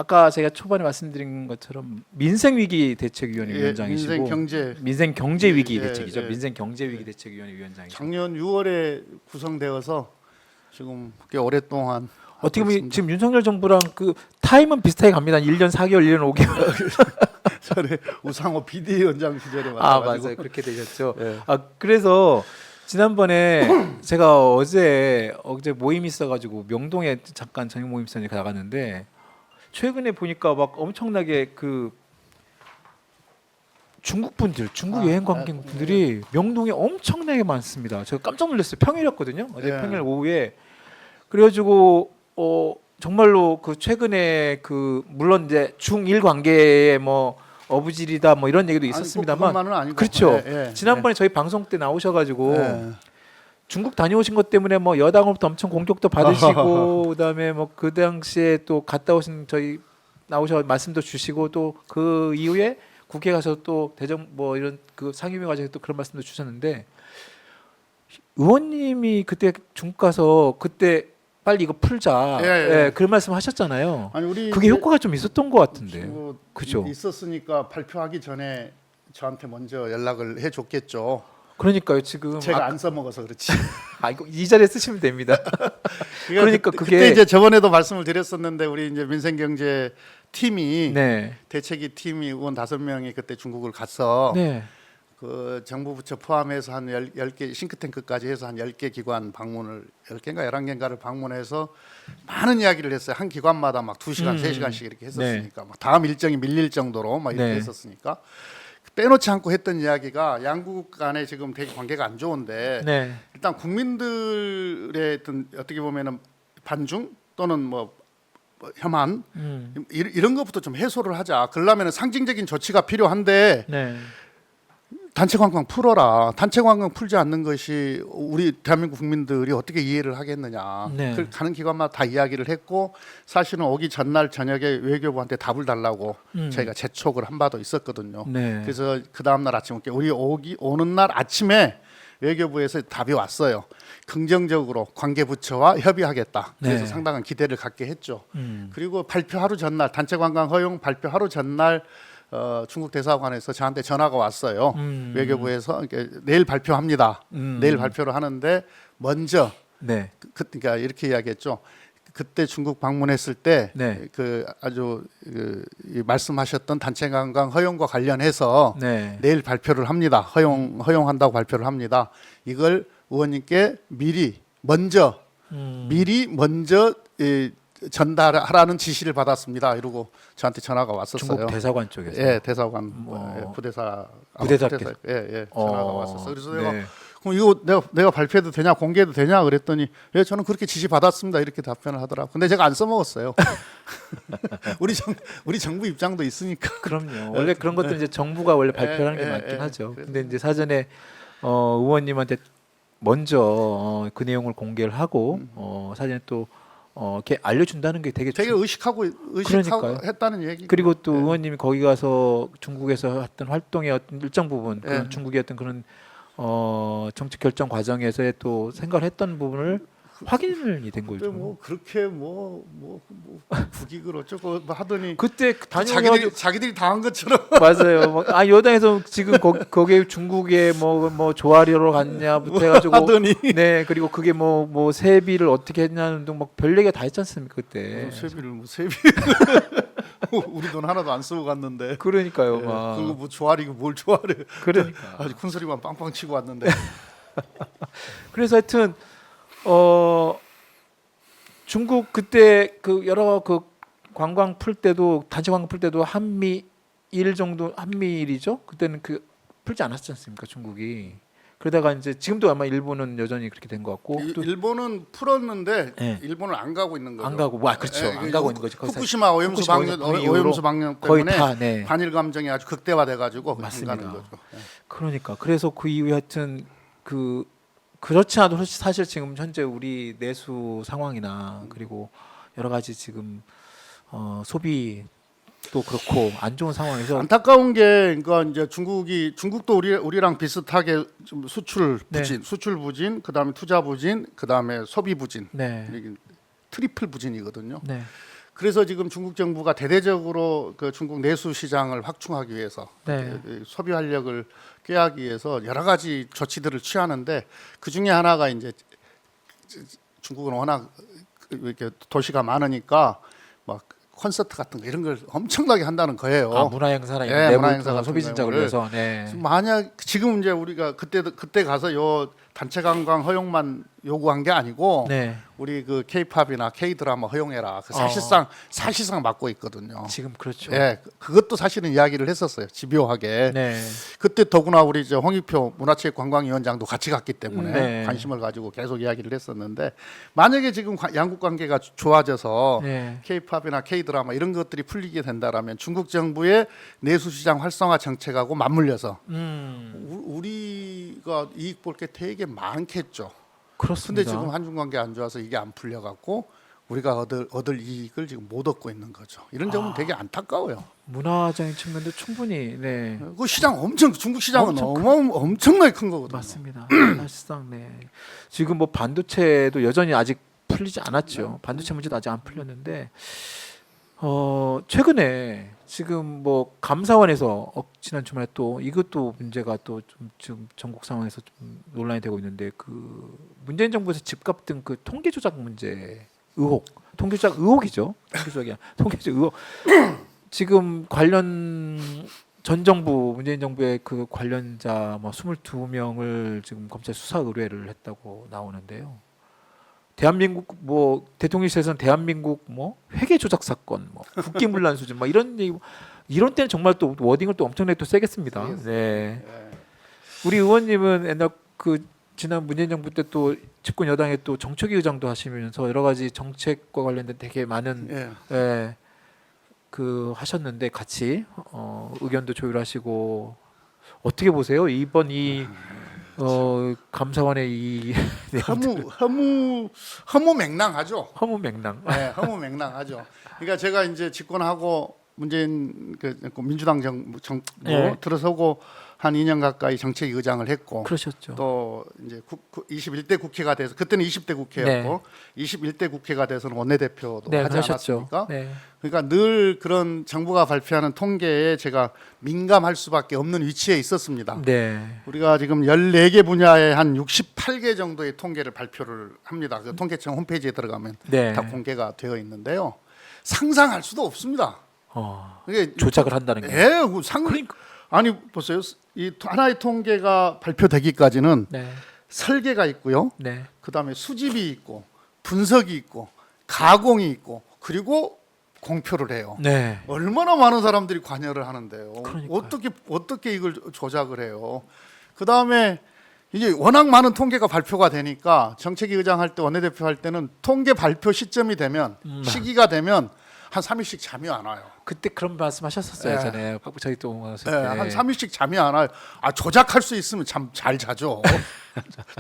아까 제가 초반에 말씀드린 것처럼 민생위기 대책위원회 위원장이시고 민생 경제 위기 대책이죠. 민생 경제 위기 대책위원회 위원장이죠. 작년 6월에 구성되어서 지금 꽤 오랫동안 어떻게 보면 지금 윤석열 정부랑 그 타임은 비슷하게 갑니다. 1년 4개월, 1년 5개월. 전에 우상호 비대위원장 시절에 아 맞아가지고. 맞아요. 그렇게 되셨죠. 예. 아 그래서 지난번에 제가 어제 모임 있어가지고 명동에 잠깐 저녁 모임 있었는데 나갔는데 최근에 보니까 막 엄청나게 그 중국 분들, 중국 여행 관객분들이 명동에 엄청나게 많습니다. 제가 깜짝 놀랐어요. 평일이었거든요. 어제 예. 평일 오후에 그래가지고 정말로 그 최근에 그 물론 이제 중일 관계에 뭐 어부질이다 뭐 이런 얘기도 있었습니다만 그것만은 아니고. 그렇죠. 예, 예, 지난번에 저희 방송 때 나오셔가지고 예. 중국 다녀오신 것 때문에 뭐 여당으로부터 엄청 공격도 받으시고 그다음에 뭐 그 당시에 또 갔다 오신 저희 나오셔 말씀도 주시고 또 그 이후에 국회 가서 또 대정 뭐 이런 그 상임위 과정에 또 그런 말씀도 주셨는데 의원님이 그때 중국 가서 그때 빨리 이거 풀자 예, 그런 말씀 하셨잖아요. 아니 우리 그게 효과가 좀 있었던 것 같은데. 뭐 그죠? 있었으니까 발표하기 전에 저한테 먼저 연락을 해줬겠죠. 그러니까요 지금 제가 안 써먹어서 그렇지. 이거 이 자리에 쓰시면 됩니다. 그러니까 그게 그때 이제 저번에도 말씀을 드렸었는데 우리 이제 민생경제 팀이 네. 대책위 팀이 의원 5명이 그때 중국을 가서 네. 그 정부 부처 포함해서 한 10개 싱크탱크까지 해서 한 10개 기관 방문을 10개인가 11개인가를 방문해서 많은 이야기를 했어요. 한 기관마다 막 2시간, 3시간씩 이렇게 했었으니까 막 다음 일정이 밀릴 정도로 막 이렇게 네. 했었으니까 빼놓지 않고 했던 이야기가 양국 간에 지금 되게 관계가 안 좋은데 네. 일단 국민들의 어떤 어떻게 보면은 반중 또는 뭐 혐한 이런 것부터 좀 해소를 하자. 그러려면 상징적인 조치가 필요한데 네. 단체 관광 풀어라. 단체 관광 풀지 않는 것이 우리 대한민국 국민들이 어떻게 이해를 하겠느냐. 네. 그 가는 기관마다 다 이야기를 했고 사실은 오기 전날 저녁에 외교부한테 답을 달라고 저희가 재촉을 한 바도 있었거든요. 네. 그래서 그 다음 날 아침에 우리 오는 날 아침에 외교부에서 답이 왔어요. 긍정적으로 관계부처와 협의하겠다. 그래서 네. 상당한 기대를 갖게 했죠. 그리고 발표 하루 전날 단체 관광 허용 발표 하루 전날 중국 대사관에서 저한테 전화가 왔어요. 외교부에서 내일 발표합니다. 내일 발표를 하는데 먼저 네. 그러니까 이렇게 이야기했죠. 그때 중국 방문했을 때 네. 그 아주 이 말씀하셨던 단체 관광 허용과 관련해서 네. 내일 발표를 합니다. 허용한다고 발표를 합니다. 이걸 의원님께 미리 먼저 전달하라는 지시를 받았습니다. 이러고 저한테 전화가 왔었어요. 중국 대사관 쪽에서. 예, 대사관 부대사께서. 전화가 왔었어. 그래서 내가 네. 그럼 이거 내가 발표해도 되냐 공개해도 되냐 그랬더니 예, 저는 그렇게 지시 받았습니다. 이렇게 답변을 하더라고. 근데 제가 안 써먹었어요. 우리 정부 입장도 있으니까. 그럼요. 원래 그런 것들은 이제 정부가 원래 발표하는 게 맞긴 하죠. 근데 이제 사전에 의원님한테 먼저 그 내용을 공개를 하고 사전에 또 이렇게 알려준다는 게 되게 의식하고 그러니까요. 했다는 얘기. 그리고 또 의원님이 거기 가서 중국에서 했던 활동의 어떤 일정 부분 그런 중국의 어떤 그런 정책 결정 과정에서의 또 생각을 했던 부분을 확인이 된 거죠. 뭐 그렇게 뭐 국익을 어쩌고 뭐 하더니 그때 다녀오셔가지고 자기들이 당한 것처럼 맞아요. 여당에서 지금 거기에 중국에 뭐 조아리로 갔냐부터 해가지고 하더니 네 그리고 그게 뭐 세비를 어떻게 했냐는 등 막 별 얘기가 다 했지 않습니까 그때. 세비 우리 돈 하나도 안 쓰고 갔는데. 그러니까요. 막. 그리고 뭐 조아리고 뭘 조아려. 그러니까. 아주 큰 소리만 빵빵 치고 왔는데. 그래서 하여튼 중국 그때 그 여러 그 관광 풀 때도 단체 관광 풀 때도 한미일 정도 한미일이죠. 그때는 그 풀지 않았지 않습니까 중국이. 그러다가 이제 지금도 아마 일본은 여전히 그렇게 된 것 같고 또 일본은 풀었는데 네. 일본은 안 가고 있는 거죠. 안 가고 그렇죠. 안 가고 있는 거죠. 후쿠시마 오염수 방류 거의 때문에 다 네. 반일 감정이 아주 극대화돼가지고 맞습니다. 안 가는 거죠. 그러니까 그래서 그 이후에 하여튼 그렇지 않아도 사실 지금 현재 우리 내수 상황이나 그리고 여러 가지 지금 소비도 그렇고 안 좋은 상황에서 안타까운 게 그러니까 이제 중국도 우리랑 비슷하게 좀 수출 부진, 그다음에 투자 부진, 그다음에 소비 부진, 네. 트리플 부진이거든요. 네. 그래서 지금 중국 정부가 대대적으로 그 중국 내수 시장을 확충하기 위해서 네. 소비 활력을 꾀하기 위해서 여러 가지 조치들을 취하는데 그 중에 하나가 이제 중국은 워낙 이렇게 도시가 많으니까 막 콘서트 같은 거 이런 걸 엄청나게 한다는 거예요. 아, 문화 행사나 예, 이런 내부 문화 행사 같은 소비 진작을 경우를 위해서. 네. 만약 지금 이제 우리가 그때 가서 요 단체 관광 허용만 요구한 게 아니고 네. 우리 그 K-팝이나 K-드라마 허용해라. 그 사실상 막고 있거든요. 지금 그렇죠. 예, 그것도 사실은 이야기를 했었어요. 집요하게. 네. 그때 더구나 우리 저 홍익표 문화체육관광위원장도 같이 갔기 때문에 네. 관심을 가지고 계속 이야기를 했었는데 만약에 지금 양국 관계가 좋아져서 네. K-팝이나 K-드라마 이런 것들이 풀리게 된다라면 중국 정부의 내수 시장 활성화 정책하고 맞물려서 우리가 이익 볼 게 되게 많겠죠. 그렇습니다. 근데 지금 한중 관계 안 좋아서 이게 안 풀려 갖고 우리가 얻을 이익을 지금 못 얻고 있는 거죠. 이런 점은 되게 안타까워요. 문화적인 측면도 충분히 네. 그 시장 중국 시장은 엄청 엄청나게 큰 거거든요. 맞습니다. 사실상 네. 지금 뭐 반도체도 여전히 아직 풀리지 않았죠. 반도체 문제도 아직 안 풀렸는데 최근에 지금 뭐 감사원에서 지난 주말에 또 이것도 문제가 또 좀 지금 전국 상황에서 좀 논란이 되고 있는데 그 문재인 정부에서 집값 등 그 통계 조작 문제 의혹, 통계 조작 의혹이죠. 통계 조작이야. 통계 조작 의혹. 지금 관련 전 정부 문재인 정부의 그 관련자 뭐 22명을 지금 검찰 수사 의뢰를 했다고 나오는데요. 대한민국 뭐 대통령실에서는 대한민국 뭐 회계 조작 사건, 뭐 국기문란 수준, 뭐 이런 얘기, 이런 때는 정말 또 워딩을 또 엄청나게 또 세겠습니다. 네. 우리 의원님은 옛날 그 지난 문재인 정부 때 또 집권 여당의 또 정책위 의장도 하시면서 여러 가지 정책과 관련된 되게 많은 그 하셨는데 같이 의견도 조율하시고 어떻게 보세요? 이번 감사원의 이 허무맹랑하죠. 허무맹랑. 네, 허무맹랑하죠. 그러니까 제가 이제 집권하고 문재인 그 민주당 정부 들어서고 한 2년 가까이 정책위 의장을 했고 그러셨죠. 또 이제 21대 국회가 돼서 그때는 20대 국회였고 21대 국회가 돼서는 원내대표도 하지 그러셨죠. 않았습니까? 네. 그러니까 늘 그런 정부가 발표하는 통계에 제가 민감할 수밖에 없는 위치에 있었습니다. 네. 우리가 지금 14개 분야에 한 68개 정도의 통계를 발표를 합니다. 그 통계청 홈페이지에 들어가면 네. 다 공개가 되어 있는데요. 상상할 수도 없습니다. 이게 조작을 한다는 게. 그러니까. 아니 보세요. 이 하나의 통계가 발표되기까지는 네. 설계가 있고요. 네. 그다음에 수집이 있고 분석이 있고 가공이 있고 그리고 공표를 해요. 네. 얼마나 많은 사람들이 관여를 하는데요. 그러니까요. 어떻게 이걸 조작을 해요. 그다음에 이제 워낙 많은 통계가 발표가 되니까 정책위 의장 할 때 원내대표 할 때는 통계 발표 시점이 되면 시기가 되면 한 3일씩 잠이 안 와요. 그때 그런 말씀하셨었어요. 전에 저희 또 한 3일씩 잠이 안 와요. 조작할 수 있으면 참 잘 자죠.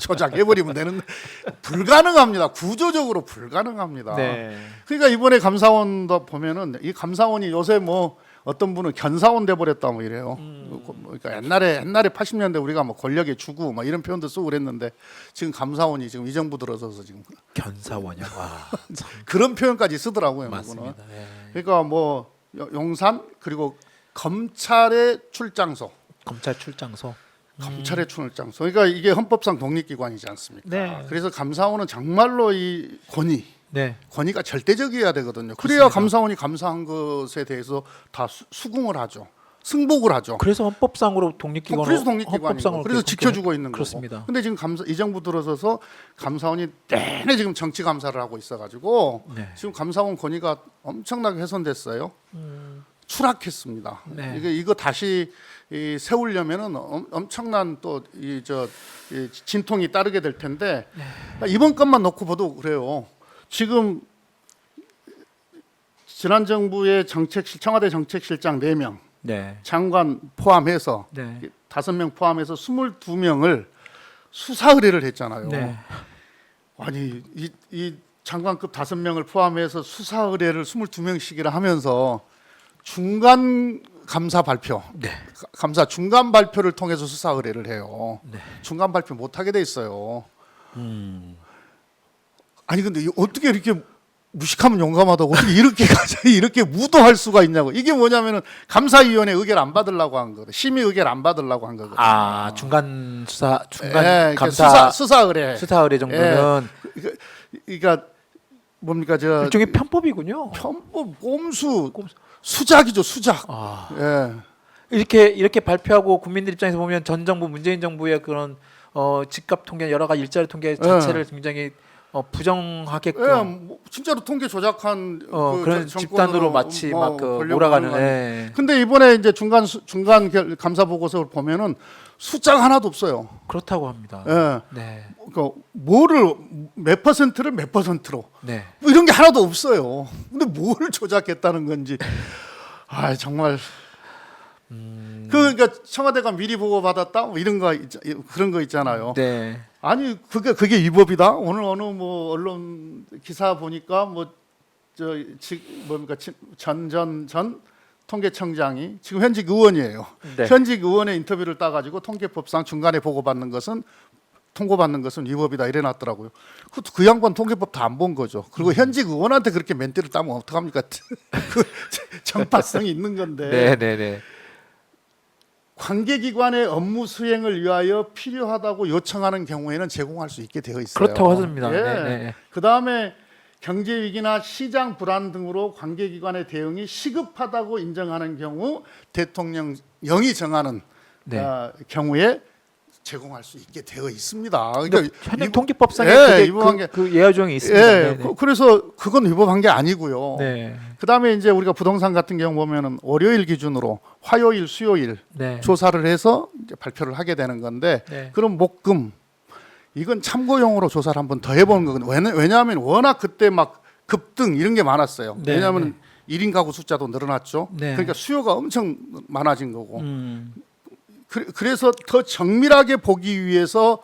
조작해버리면 되는데 불가능합니다. 구조적으로 불가능합니다. 네. 그러니까 이번에 감사원도 보면은 이 감사원이 요새 뭐 어떤 분은 견사원 돼버렸다 뭐 이래요. 그러니까 옛날에 80년대 우리가 뭐 권력의 주구 뭐 이런 표현도 쓰고 그랬는데 지금 감사원이 지금 이 정부 들어서서 지금 견사원이요. 와, 그런 표현까지 쓰더라고요. 맞습니다. 그거는. 네. 그러니까 뭐 용산 그리고 검찰의 출장소. 검찰 출장소. 검찰의 출장소. 그러니까 이게 헌법상 독립기관이지 않습니까? 네. 그래서 감사원은 정말로 이 권위가 절대적이어야 되거든요. 그래야 그렇습니다. 감사원이 감사한 것에 대해서 다 수긍을 하죠. 승복을 하죠. 그래서 헌법상으로 독립기관. 그래서 독립기관이고 그래서 지켜주고 있는 그렇습니다. 거고. 근데 지금 이 정부 들어서서 감사원이 내내 지금 정치 감사를 하고 있어가지고 지금 감사원 권위가 엄청나게 훼손됐어요. 추락했습니다. 네. 이거 다시 세우려면은 엄청난 또 진통이 따르게 될 텐데 이번 것만 놓고 봐도 그래요. 지금 지난 정부의 청와대 정책실장 4명, 장관 포함해서 5명 포함해서 22명을 수사 의뢰를 했잖아요. 아니 이 장관급 5명을 포함해서 수사 의뢰를 22명씩이나 하면서 중간 감사 발표, 감사 중간 발표를 통해서 수사 의뢰를 해요. 중간 발표 못 하게 돼 있어요. 아니 근데 어떻게 이렇게 무식하면 용감하다고 어떻게 이렇게까지 이렇게 무도할 수가 있냐고. 이게 뭐냐면은 감사위원회 의견 안 받으려고 한 거거든. 심의 의견 안 받으려고 한 거거든. 아 중간 수사 중간 예, 감사 수사 의뢰. 수사 의뢰 정도는 그러니까 뭡니까 저 일종의 편법이군요. 편법 꼼수 수작이죠 수작. 아. 예. 이렇게 발표하고 국민들 입장에서 보면 전 정부 문재인 정부의 그런 집값 통계 여러 가지 일자리 통계 자체를 굉장히 부정하게끔 예, 뭐 진짜로 통계 조작한 그런 정권으로 집단으로 마치 막 보려고 몰아가는. 하는 거 아니에요. 예. 근데 이번에 이제 중간 감사 보고서를 보면은 숫자가 하나도 없어요. 그렇다고 합니다. 예. 네, 그러니까 뭐를 몇 퍼센트를 몇 퍼센트로 네. 뭐 이런 게 하나도 없어요. 근데 뭘 조작했다는 건지 아 정말 그러니까 청와대가 미리 보고 받았다 뭐 이런 거 그런 거 있잖아요. 네. 아니 그게 위법이다. 오늘 어느 뭐 언론 기사 보니까 뭐 저 뭡니까 전 통계청장이 지금 현직 의원이에요. 네. 현직 의원의 인터뷰를 따가지고 통계법상 중간에 보고받는 것은 통고받는 것은 위법이다 이래놨더라고요. 그것도 그 양반 통계법 다 안 본 거죠. 그리고 현직 의원한테 그렇게 멘트를 따면 어떡합니까? 그 정파성이 있는 건데. 네, 네, 네. 관계기관의 업무 수행을 위하여 필요하다고 요청하는 경우에는 제공할 수 있게 되어 있어요. 그렇다고 하십니다. 예. 네, 네. 그 다음에 경제 위기나 시장 불안 등으로 관계기관의 대응이 시급하다고 인정하는 경우 대통령령이 정하는 네. 경우에 제공할 수 있게 되어 있습니다. 그러니까 현행 통계법상에 예, 그게 그 예외 조항이 있습니다. 예, 네, 네. 그래서 그건 위법한 게 아니고요. 네. 그다음에 이제 우리가 부동산 같은 경우 보면은 월요일 기준으로 화요일, 수요일 네. 조사를 해서 이제 발표를 하게 되는 건데 네. 그럼 목금 이건 참고용으로 조사를 한번 더 해보는 거거든요. 왜냐하면 워낙 그때 막 급등 이런 게 많았어요. 네, 왜냐하면 1인 가구 숫자도 늘어났죠. 네. 그러니까 수요가 엄청 많아진 거고. 그래서 더 정밀하게 보기 위해서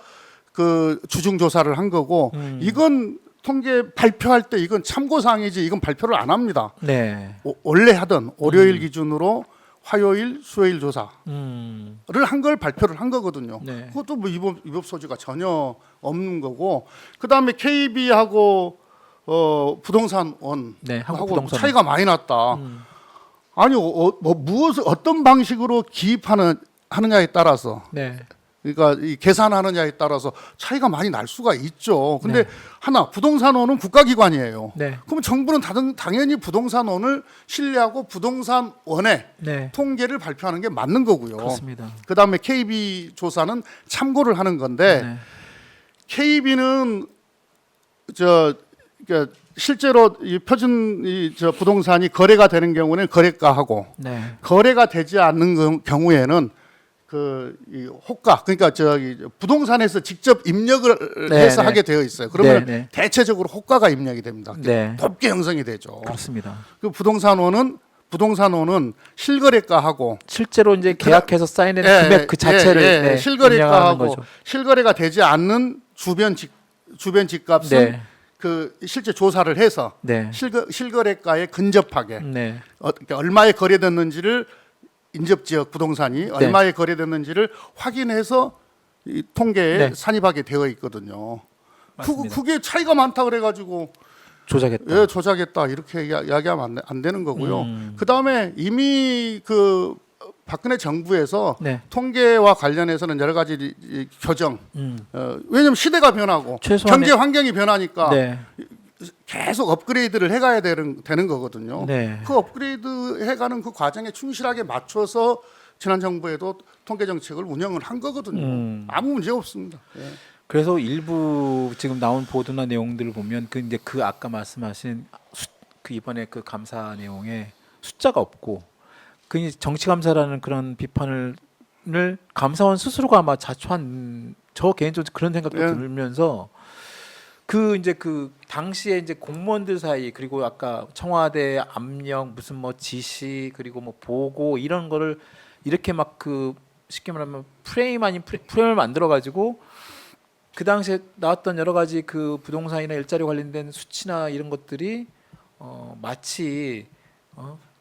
그 주중 조사를 한 거고 이건 통계 발표할 때 이건 참고 사항이지 이건 발표를 안 합니다. 네. 원래 하던 월요일 기준으로 화요일, 수요일 조사를 한 걸 발표를 한 거거든요. 네. 그것도 뭐 위법 소지가 전혀 없는 거고 그다음에 KB하고 부동산원 네, 하고 한국부동산 차이가 많이 났다. 아니 뭐 무엇을 어떤 방식으로 기입하느냐에 따라서 네. 그러니까 이 계산하느냐에 따라서 차이가 많이 날 수가 있죠. 근데 네. 하나 부동산원은 국가기관이에요. 네. 그럼 정부는 당연히 부동산원을 신뢰하고 부동산원의 네. 통계를 발표하는 게 맞는 거고요. 그렇습니다. 그다음에 KB 조사는 참고를 하는 건데 네. KB는 그러니까 실제로 이 표준 저 부동산이 거래가 되는 경우는 거래가하고 네. 거래가 되지 않는 경우에는 이 호가 그러니까 부동산에서 직접 입력을 네, 해서 네. 하게 되어 있어요. 그러면 네, 네. 대체적으로 호가가 입력이 됩니다. 네. 높게 형성이 되죠. 그렇습니다. 그 부동산원은 실거래가하고 실제로 이제 계약해서 사인된 예, 금액 그 자체를 예, 네, 실거래가하고 입력하는 거죠. 실거래가 되지 않는 주변 집값은 네. 그 실제 조사를 해서 네. 실거래가에 근접하게 네. 그러니까 얼마에 거래됐는지를 인접지역 부동산이 얼마에 거래됐는지를 확인해서 이 통계에 네. 산입하게 되어 있거든요. 맞습니다. 그게 차이가 많다 그래가지고 조작했다. 예, 조작했다 이렇게 이야기하면 안 되는 거고요. 음. 그 다음에 이미 그 박근혜 정부에서 네. 통계와 관련해서는 여러 가지 교정. 왜냐하면 시대가 변하고 최소한의- 경제 환경이 변하니까 네. 계속 업그레이드를 해가야 되는 거거든요. 네. 그 업그레이드 해가는 그 과정에 충실하게 맞춰서 지난 정부에도 통계 정책을 운영을 한 거거든요. 아무 문제 없습니다. 예. 그래서 일부 지금 나온 보도나 내용들을 보면 그 이제 그 아까 말씀하신 그 이번에 그 감사 내용에 숫자가 없고 그 이제 정치 감사라는 그런 비판을 감사원 스스로가 아마 자초한 저 개인적으로 그런 생각도 예. 들면서 그 이제 그 당시에 이제 공무원들 사이 그리고 아까 청와대 압력 무슨 뭐 지시 그리고 뭐 보고 이런 거를 이렇게 막 그 쉽게 말하면 프레임 아닌 프레임을 만들어 가지고 그 당시에 나왔던 여러 가지 그 부동산이나 일자리 관련된 수치나 이런 것들이 마치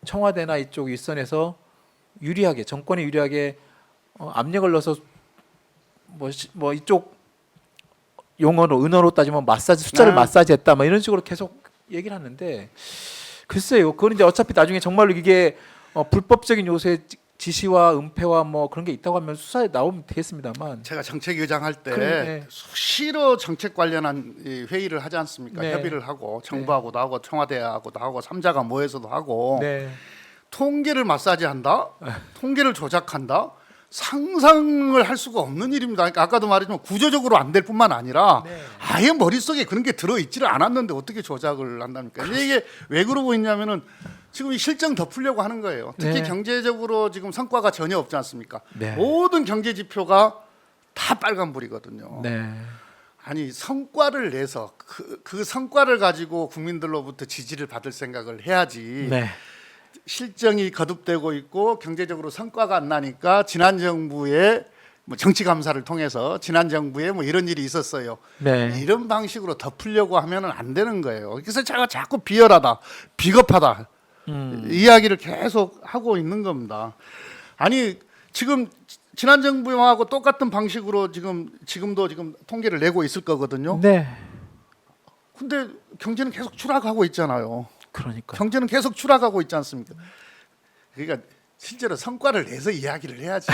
청와대나 이쪽 윗선에서 유리하게 정권에 유리하게 압력을 넣어서 뭐 이쪽 용어로 은어로 따지면 마사지 숫자를 아. 마사지했다 뭐 이런 식으로 계속 얘기를 하는데 글쎄요. 그건 이제 어차피 나중에 정말로 이게 불법적인 요소의 지시와 은폐와 뭐 그런 게 있다고 하면 수사에 나오면 되겠습니다만. 제가 정책위장 할 때 네. 수시로 정책 관련한 이 회의를 하지 않습니까? 네. 협의를 하고 정부하고도 하고 청와대하고도 하고 삼자가 모여서도 하고 네. 통계를 마사지한다, 통계를 조작한다. 상상을 할 수가 없는 일입니다. 그러니까 아까도 말했지만 구조적으로 안 될 뿐만 아니라 네. 아예 머릿속에 그런 게 들어있지를 않았는데 어떻게 조작을 한답니까? 근데 이게 왜 그러고 있냐면은 지금 이 실정 덮으려고 하는 거예요. 특히 네. 경제적으로 지금 성과가 전혀 없지 않습니까? 네. 모든 경제 지표가 다 빨간불이거든요. 네. 아니 성과를 내서 그 성과를 가지고 국민들로부터 지지를 받을 생각을 해야지. 네. 실정이 거듭되고 있고 경제적으로 성과가 안 나니까 지난 정부의 뭐 정치 감사를 통해서 지난 정부에 뭐 이런 일이 있었어요. 네. 이런 방식으로 덮으려고 하면은 안 되는 거예요. 그래서 제가 자꾸 비열하다, 비겁하다 이야기를 계속 하고 있는 겁니다. 아니 지금 지난 정부하고 똑같은 방식으로 지금도 통계를 내고 있을 거거든요. 네. 근데 경제는 계속 추락하고 있잖아요. 그러니까. 경제는 계속 추락하고 있지 않습니까? 그러니까 실제로 성과를 내서 이야기를 해야지.